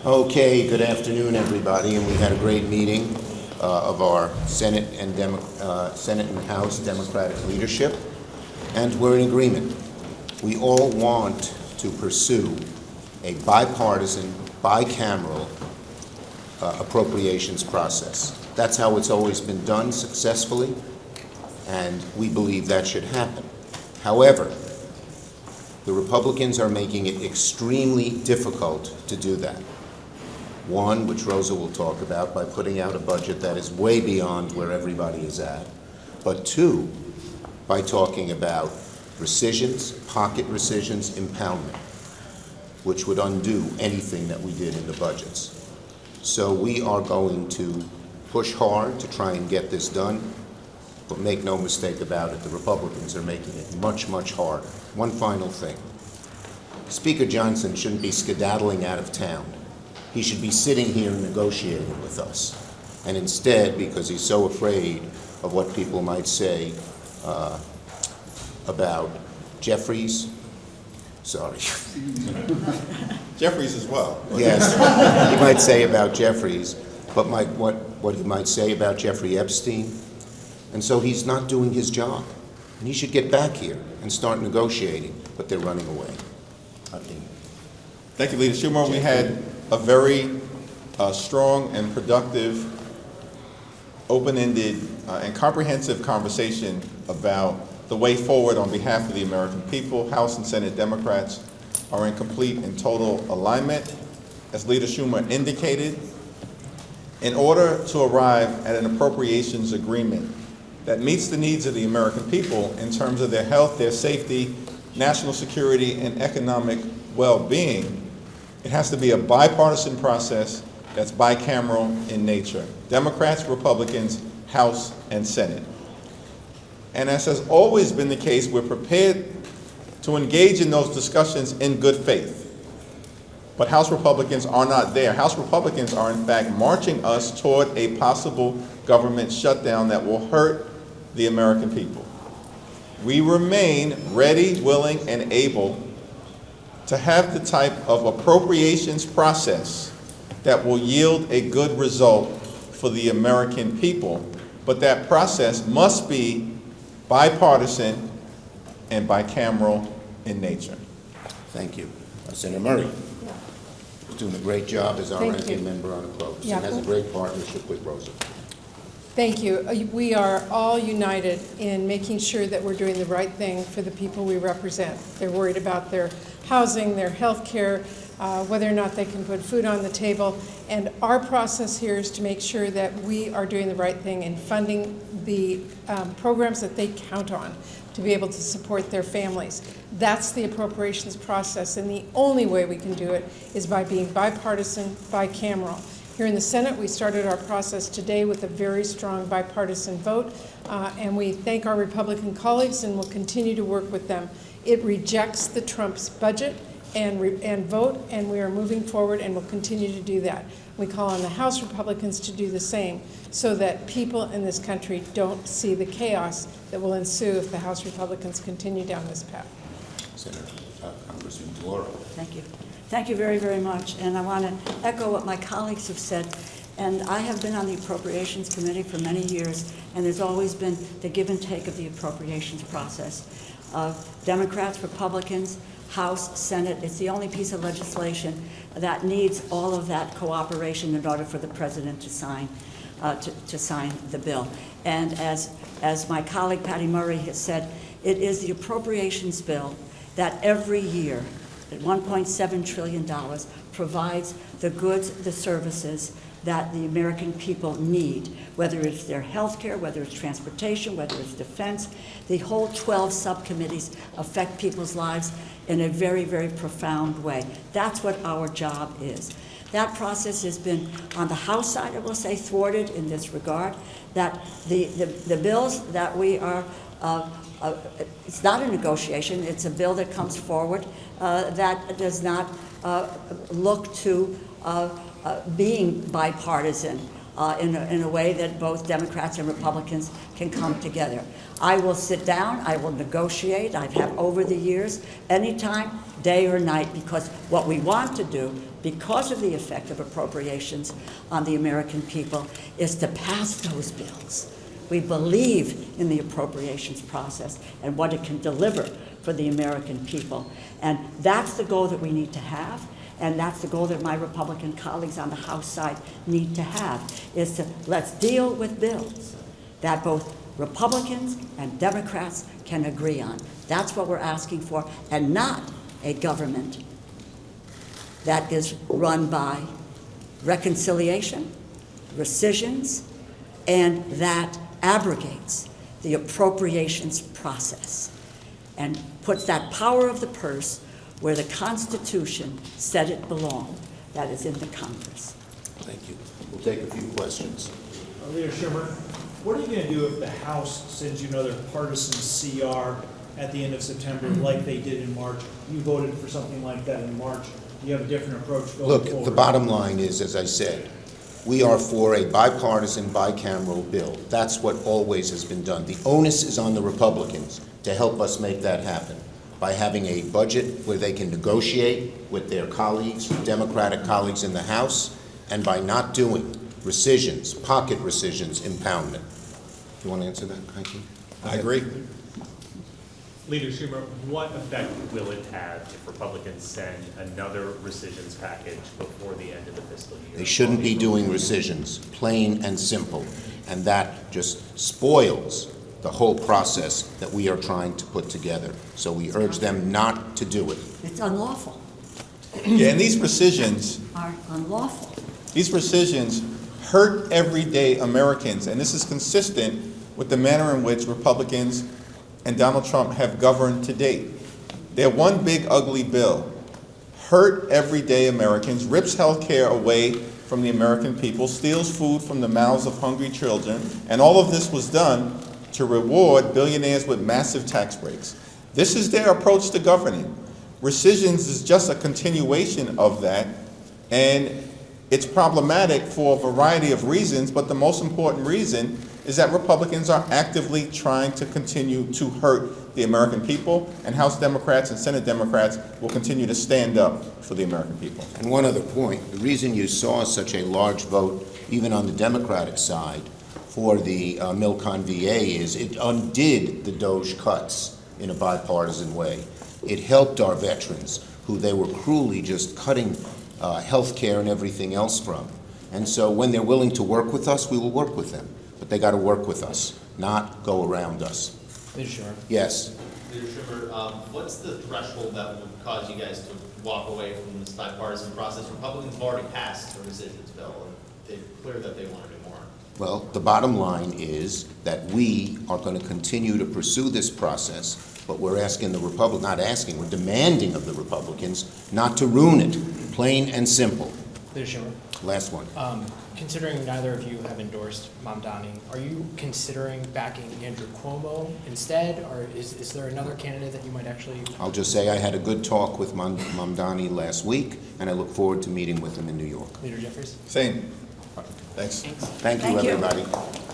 Okay, good afternoon, everybody, and we had a great meeting of our Senate and House Democratic leadership, and we're in agreement. We all want to pursue a bipartisan, bicameral appropriations process. That's how it's always been done successfully, and we believe that should happen. However, the Republicans are making it extremely difficult to do that. One, which Rosa will talk about, by putting out a budget that is way beyond where everybody is at. But two, by talking about rescissions, pocket rescissions, impoundment, which would undo anything that we did in the budgets. So we are going to push hard to try and get this done, but make no mistake about it, the Republicans are making it much, much harder. One final thing. Speaker Johnson shouldn't be skedaddling out of town. He should be sitting here negotiating with us. And instead, because he's so afraid of what people might say about Jeffries, sorry. Jeffries as well. Yes, he might say about Jeffries, but what he might say about Jeffrey Epstein. And so he's not doing his job. And he should get back here and start negotiating, but they're running away. Thank you, Leader Schumer. We had a very strong and productive, open-ended, and comprehensive conversation about the way forward on behalf of the American people. House and Senate Democrats are in complete and total alignment. As Leader Schumer indicated, in order to arrive at an appropriations agreement that meets the needs of the American people in terms of their health, their safety, national security, and economic well-being, it has to be a bipartisan process that's bicameral in nature. Democrats, Republicans, House, and Senate. And as has always been the case, we're prepared to engage in those discussions in good faith. But House Republicans are not there. House Republicans are, in fact, marching us toward a possible government shutdown that will hurt the American people. We remain ready, willing, and able to have the type of appropriations process that will yield a good result for the American people. But that process must be bipartisan and bicameral in nature. Thank you. Senator Murray is doing a great job as our ranking member on approach. Yeah. And has a great partnership with Rosa. Thank you. We are all united in making sure that we're doing the right thing for the people we represent. They're worried about their housing, their health care, whether or not they can put food on the table. And our process here is to make sure that we are doing the right thing in funding the programs that they count on to be able to support their families. That's the appropriations process, and the only way we can do it is by being bipartisan, bicameral. Here in the Senate, we started our process today with a very strong bipartisan vote, and we thank our Republican colleagues and will continue to work with them. It rejects the Trump's budget and vote, and we are moving forward and will continue to do that. We call on the House Republicans to do the same so that people in this country don't see the chaos that will ensue if the House Republicans continue down this path. Senator Congressman DeLauro. Thank you. Thank you very, very much. And I want to echo what my colleagues have said. And I have been on the Appropriations Committee for many years, and there's always been the give and take of the appropriations process. Democrats, Republicans, House, Senate, it's the only piece of legislation that needs all of that cooperation in order for the president to sign the bill. And as my colleague Patty Murray has said, it is the appropriations bill that every year, at $1.7 trillion, provides the goods, the services that the American people need, whether it's their health care, whether it's transportation, whether it's defense. The whole 12 subcommittees affect people's lives in a very, very profound way. That's what our job is. That process has been, on the House side, I will say, thwarted in this regard, that the bills that we are, it's not a negotiation, it's a bill that comes forward that does not look to being bipartisan. in a way that both Democrats and Republicans can come together. I will sit down, I will negotiate, I have over the years, anytime, day or night, because what we want to do, because of the effect of appropriations on the American people, is to pass those bills. We believe in the appropriations process and what it can deliver for the American people. And that's the goal that we need to have, and that's the goal that my Republican colleagues on the House side need to have, is to let's deal with bills that both Republicans and Democrats can agree on. That's what we're asking for, and not a government that is run by reconciliation, rescissions, and that abrogates the appropriations process and puts that power of the purse where the Constitution said it belonged, that is in the Congress. Thank you. We'll take a few questions. Leader Schumer, what are you going to do if the House sends you another partisan CR at the end of September like they did in March? You voted for something like that in March. Do you have a different approach going forward? Look, the bottom line is, as I said, we are for a bipartisan, bicameral bill. That's what always has been done. The onus is on the Republicans to help us make that happen by having a budget where they can negotiate with their colleagues, Democratic colleagues in the House, and by not doing rescissions, pocket rescissions, impoundment. Do you want to answer that, Heike? I agree. Leader Schumer, what effect will it have if Republicans send another rescissions package before the end of the fiscal year? They shouldn't be doing rescissions, plain and simple. And that just spoils the whole process that we are trying to put together. So we urge them not to do it. It's unlawful, Yeah, and these rescissions, are unlawful. these rescissions hurt everyday Americans, and this is consistent with the manner in which Republicans and Donald Trump have governed to date. Their one big ugly bill hurt everyday Americans, rips health care away from the American people, steals food from the mouths of hungry children, and all of this was done to reward billionaires with massive tax breaks. This is their approach to governing. Rescissions is just a continuation of that, and it's problematic for a variety of reasons, but the most important reason is that Republicans are actively trying to continue to hurt the American people, and House Democrats and Senate Democrats will continue to stand up for the American people. And one other point, the reason you saw such a large vote, even on the Democratic side, for the Milcon VA is it undid the DOJ cuts in a bipartisan way. It helped our veterans, who they were cruelly just cutting health care and everything else from. And so when they're willing to work with us, we will work with them. But they got to work with us, not go around us. Leader Schumer. Yes. Leader Schumer, what's the threshold that would cause you guys to walk away from this bipartisan process? Republicans have already passed the rescissions bill, and they're clear that they want to do more. Well, the bottom line is that we are going to continue to pursue this process, but we're asking the Republicans, not asking, we're demanding of the Republicans not to ruin it, plain and simple. Leader Schumer, Last one. considering neither of you have endorsed Mamdani, are you considering backing Andrew Cuomo instead, or is there another candidate that you might actually? I'll just say I had a good talk with Mamdani last week, and I look forward to meeting with him in New York. Leader Jeffries? Same. Thanks. Thank you, Thank you. everybody.